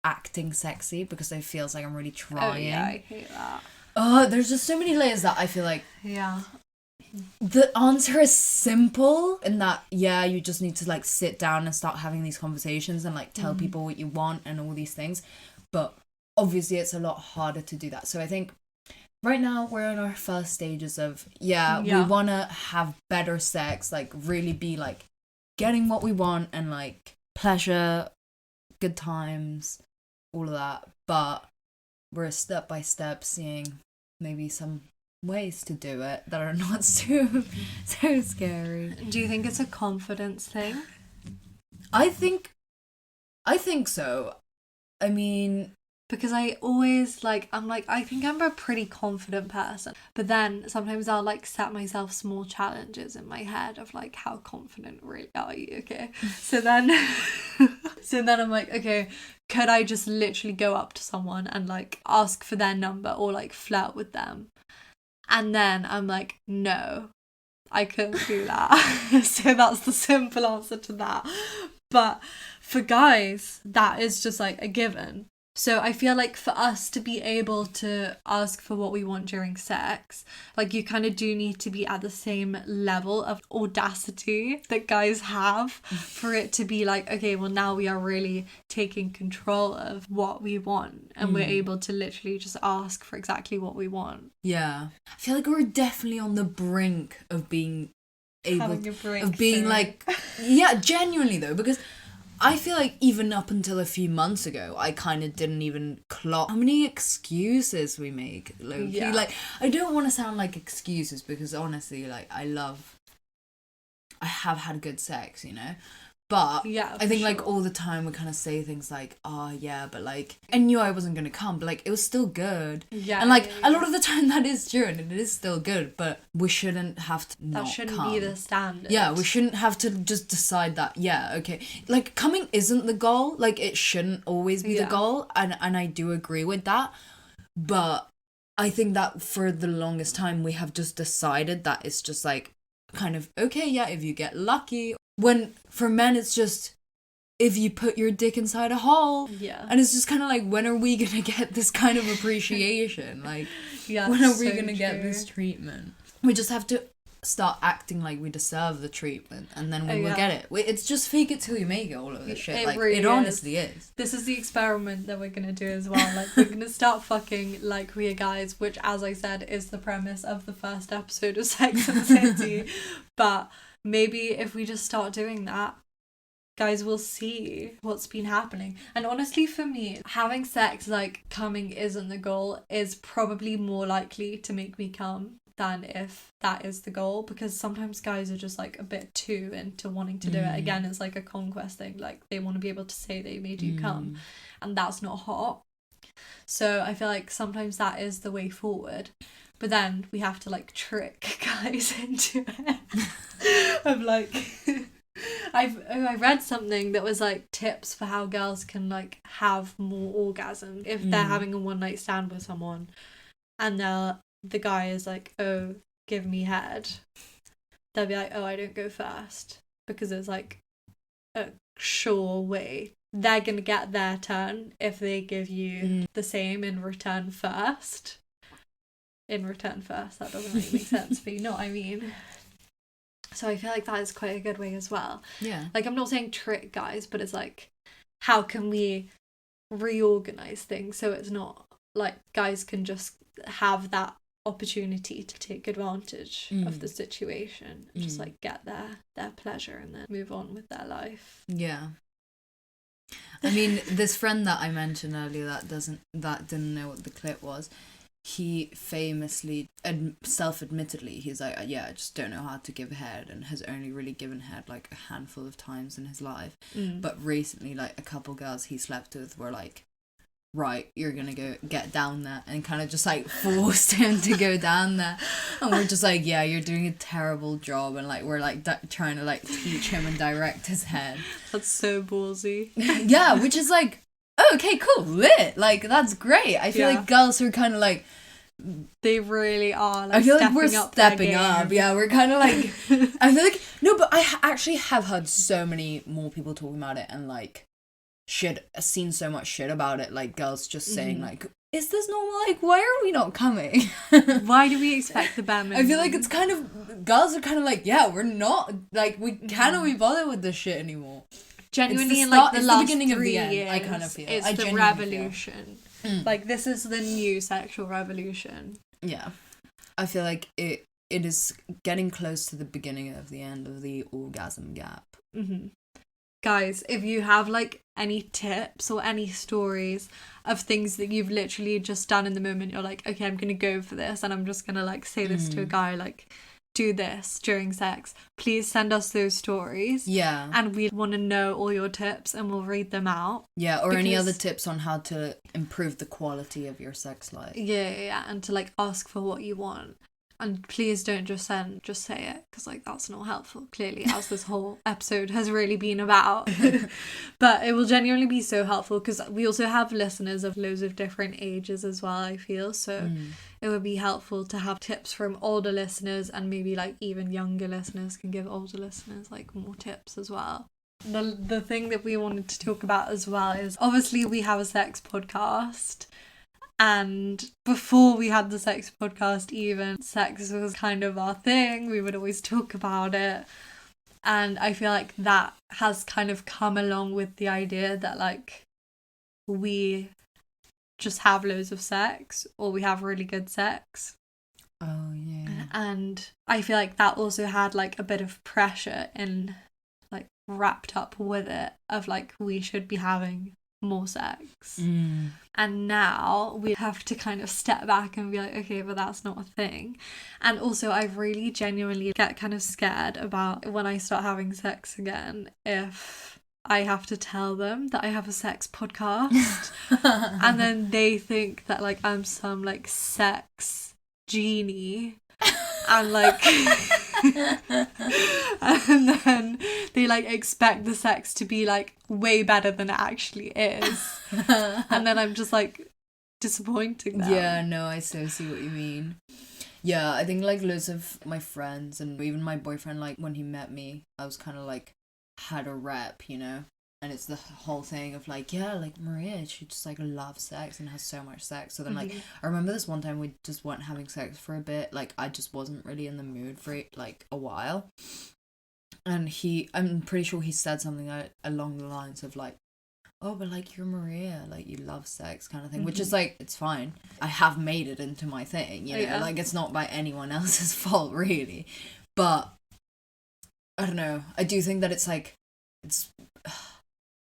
Speaker 2: acting sexy, because it feels like I'm really trying.
Speaker 1: Oh, yeah, I hate that.
Speaker 2: Oh, there's just so many layers that I feel like... Yeah. The answer is simple in that, yeah, you just need to, like, sit down and start having these conversations and, like, tell people what you want and all these things. But obviously it's a lot harder to do that. So I think right now we're in our first stages of, we want to have better sex, like, really be, like, getting what we want and, like, pleasure, good times, all of that. But we're step by step seeing maybe some ways to do it that are not so scary.
Speaker 1: Do you think it's a confidence thing?
Speaker 2: I think so. I mean,
Speaker 1: because I always, like, I think I'm a pretty confident person, but then sometimes I'll, like, set myself small challenges in my head of, like, how confident really are you, okay? So then So then I'm like, okay, could I just literally go up to someone and like ask for their number or like flirt with them? And then I'm like, no, I couldn't do that. So that's the simple answer to that. But for guys, that is just like a given. So I feel like for us to be able to ask for what we want during sex, like you kind of do need to be at the same level of audacity that guys have for it to be like, okay, well now we are really taking control of what we want and we're able to literally just ask for exactly what we want.
Speaker 2: Yeah. I feel like we're definitely on the brink of being able of being like, yeah, genuinely though, because I feel like even up until a few months ago, I kind of didn't even clock how many excuses we make. Low-key.
Speaker 1: Yeah.
Speaker 2: Like, I don't want to sound like excuses because honestly, like, I have had good sex, you know? But
Speaker 1: yeah,
Speaker 2: I think like all the time we kind of say things like, oh yeah, but like I knew I wasn't gonna come, but like it was still good.
Speaker 1: Yeah.
Speaker 2: And like a lot of the time that is true and it is still good, but we shouldn't have to not come.
Speaker 1: That shouldn't be the standard.
Speaker 2: Yeah, we shouldn't have to just decide that, yeah, okay. Like coming isn't the goal, like it shouldn't always be the goal, and I do agree with that. But I think that for the longest time we have just decided that it's just like kind of okay, yeah, if you get lucky. When for men it's just if you put your dick inside a hole.
Speaker 1: Yeah.
Speaker 2: And it's just kind of like, when are we gonna get this kind of appreciation? Like,
Speaker 1: yeah,
Speaker 2: when are we gonna get this treatment? We just have to start acting like we deserve the treatment, and then we will get it. It's just fake it till you make it, all of this shit.
Speaker 1: It
Speaker 2: like,
Speaker 1: really
Speaker 2: it honestly is.
Speaker 1: This is the experiment that we're gonna do as well. Like, we're gonna start fucking like we are guys, which, as I said, is the premise of the first episode of Sex and the City. But maybe if we just start doing that, guys will see what's been happening. And honestly, for me, having sex, like coming isn't the goal, is probably more likely to make me come than if that is the goal, because sometimes guys are just like a bit too into wanting to do it. Again, it's like a conquest thing, like they want to be able to say they made you come, and that's not hot. So I feel like sometimes that is the way forward, but then we have to like trick guys into it of like I read something that was like tips for how girls can like have more orgasm if they're having a one night stand with someone, and the guy is like, oh, give me head. They'll be like, oh, I don't go first, because it's like a sure way. They're gonna get their turn if they give you the same in return first. That doesn't really make sense, but you know what I mean. So I feel like that is quite a good way as well.
Speaker 2: Yeah.
Speaker 1: Like, I'm not saying trick guys, but it's like, how can we reorganize things so it's not like guys can just have that opportunity to take advantage of the situation and just like get their pleasure and then move on with their life.
Speaker 2: Yeah. I mean, this friend that I mentioned earlier that didn't know what the clip was, he famously, self-admittedly, he's like, yeah, I just don't know how to give head, and has only really given head like a handful of times in his life. But recently, like a couple girls he slept with were like, right, you're gonna go get down there, and kind of just like forced him to go down there, and we're just like, yeah, you're doing a terrible job, and like we're like trying to like teach him and direct his head.
Speaker 1: That's so ballsy.
Speaker 2: Yeah, which is like, oh, okay, cool, lit, like that's great. I feel like girls are kind of like,
Speaker 1: they really are like,
Speaker 2: I feel like we're stepping up. Yeah, we're kind of like I feel like, no, but I actually have heard so many more people talking about it, and like seen so much shit about it, like girls just saying like, is this normal? Like, why are we not coming?
Speaker 1: Why do we expect the bare minimum?
Speaker 2: I feel like it's kind of, girls are kind of like, yeah, we're not, like, we cannot be bothered with this shit anymore.
Speaker 1: Genuinely, in like the last
Speaker 2: beginning
Speaker 1: 3
Speaker 2: of the end,
Speaker 1: years,
Speaker 2: I kind of feel
Speaker 1: it's the revolution. Like, this is the new sexual revolution.
Speaker 2: Yeah, I feel like it is getting close to the beginning of the end of the orgasm gap.
Speaker 1: Guys, if you have like any tips or any stories of things that you've literally just done in the moment, you're like, okay, I'm gonna go for this, and I'm just gonna like say this to a guy, like, do this during sex, please send us those stories. Yeah. And we want to know all your tips, and we'll read them out.
Speaker 2: Yeah, or any other tips on how to improve the quality of your sex life.
Speaker 1: Yeah, and to like ask for what you want. And please don't just say it, because like that's not helpful, clearly, as this whole episode has really been about. But it will genuinely be so helpful, because we also have listeners of loads of different ages as well, I feel. So it would be helpful to have tips from older listeners, and maybe like even younger listeners can give older listeners like more tips as well. The thing that we wanted to talk about as well is, obviously we have a sex podcast, and before we had the sex podcast, even sex was kind of our thing. We would always talk about it, and I feel like that has kind of come along with the idea that like we just have loads of sex, or we have really good sex.
Speaker 2: Oh yeah.
Speaker 1: And I feel like that also had like a bit of pressure in like wrapped up with it, of like we should be having more sex. And now we have to kind of step back and be like, okay, but that's not a thing. And also I really genuinely get kind of scared about when I start having sex again, if I have to tell them that I have a sex podcast and then they think that like I'm some like sex genie, and like and then they like expect the sex to be like way better than it actually is, and then I'm just like disappointing them.
Speaker 2: Yeah, no, I so see what you mean. Yeah, I think like loads of my friends and even my boyfriend, like when he met me, I was kind of like had a rep, you know. And it's the whole thing of like, yeah, like Maria, she just like loves sex and has so much sex. So then like, I remember this one time we just weren't having sex for a bit. Like I just wasn't really in the mood for it, like a while. And I'm pretty sure he said something along the lines of like, oh, but like you're Maria, like you love sex kind of thing, which is like, it's fine. I have made it into my thing, you know,
Speaker 1: Yeah.
Speaker 2: like it's not by anyone else's fault really. But I don't know. I do think that it's like,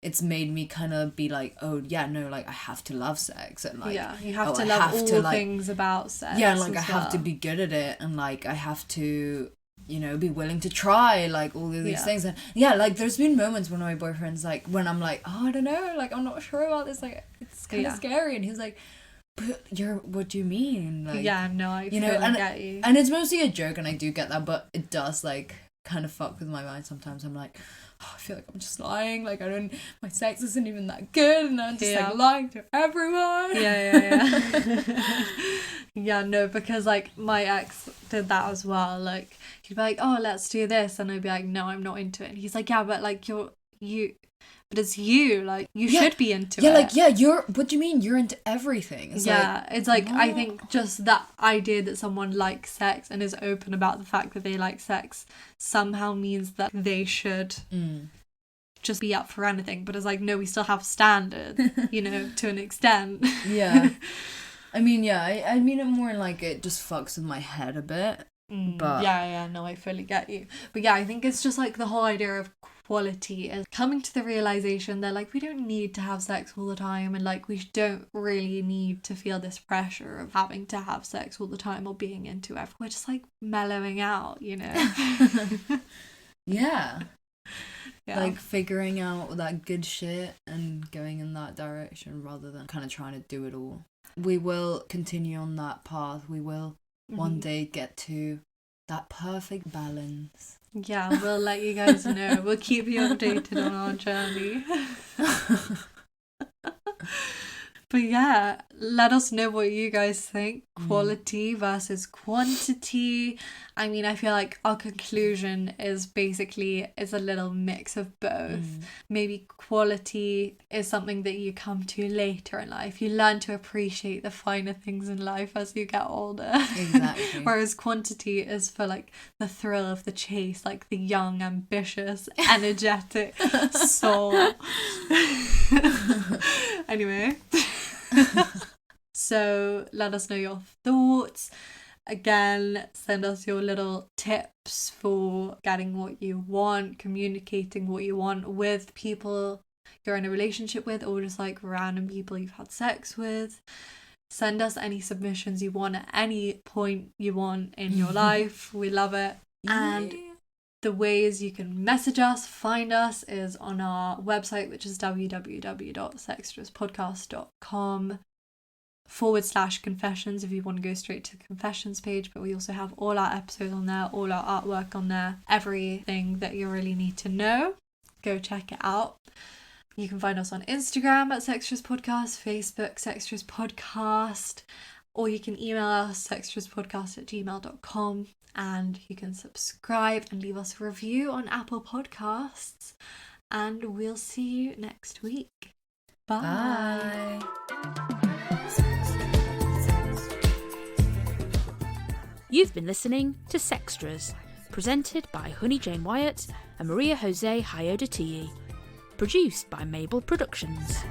Speaker 2: it's made me kind of be like, oh yeah, no, like I have to love sex, and like
Speaker 1: you have to love all things about sex.
Speaker 2: Yeah, and like I have to be good at it, and like I have to, you know, be willing to try like all of these things. And yeah, like there's been moments when my boyfriend's like, when I'm like, oh, I don't know, like I'm not sure about this, like it's kind of scary, and he's like, but what do you mean? Like,
Speaker 1: yeah, no, I
Speaker 2: you know,
Speaker 1: fully
Speaker 2: and
Speaker 1: get you.
Speaker 2: And it's mostly a joke, and I do get that, but it does like kind of fuck with my mind sometimes. I'm like, oh, I feel like I'm just lying, like my sex isn't even that good, and I'm just like lying to everyone.
Speaker 1: Yeah. Yeah, no, because like my ex did that as well. Like he'd be like, oh, let's do this, and I'd be like, no, I'm not into it. And he's like, yeah, but like but it's you, like you should be into it.
Speaker 2: Yeah, like what do you mean you're into everything? It's
Speaker 1: it's like I think just that idea that someone likes sex and is open about the fact that they like sex somehow means that they should just be up for anything. But it's like, no, we still have standards, you know, to an extent.
Speaker 2: Yeah. I mean, yeah, I mean it more like it just fucks with my head a bit. But
Speaker 1: yeah, no, I fully get you. But yeah, I think it's just like the whole idea of quality is coming to the realization that like we don't need to have sex all the time, and like we don't really need to feel this pressure of having to have sex all the time or being into it. We're just like mellowing out, you know.
Speaker 2: Yeah. Like figuring out that good shit and going in that direction rather than kind of trying to do it all. We will continue on that path. We will one day get to that perfect balance.
Speaker 1: Yeah, we'll let you guys know. We'll keep you updated on our journey. But yeah, let us know what you guys think. Quality versus quantity. I mean, I feel like our conclusion is basically is a little mix of both. Maybe quality is something that you come to later in life. You learn to appreciate the finer things in life as you get older.
Speaker 2: Exactly.
Speaker 1: Whereas quantity is for like the thrill of the chase, like the young, ambitious, energetic soul. Anyway. So let us know your thoughts. Again, send us your little tips for getting what you want, communicating what you want with people you're in a relationship with, or just like random people you've had sex with. Send us any submissions you want at any point you want in your life. We love it. And the ways you can message us, find us, is on our website, which is www.sextruspodcast.com. /confessions if you want to go straight to the confessions page, but we also have all our episodes on there, all our artwork on there, everything that you really need to know. Go check it out. You can find us on Instagram at Sextras Podcast, Facebook Sextras Podcast, or you can email us sextraspodcast@gmail.com, and you can subscribe and leave us a review on Apple Podcasts, and we'll see you next week. Bye.
Speaker 3: You've been listening to Sextras, presented by Honey Jane Wyatt and Maria Jose Hayodatiyi. Produced by Mabel Productions.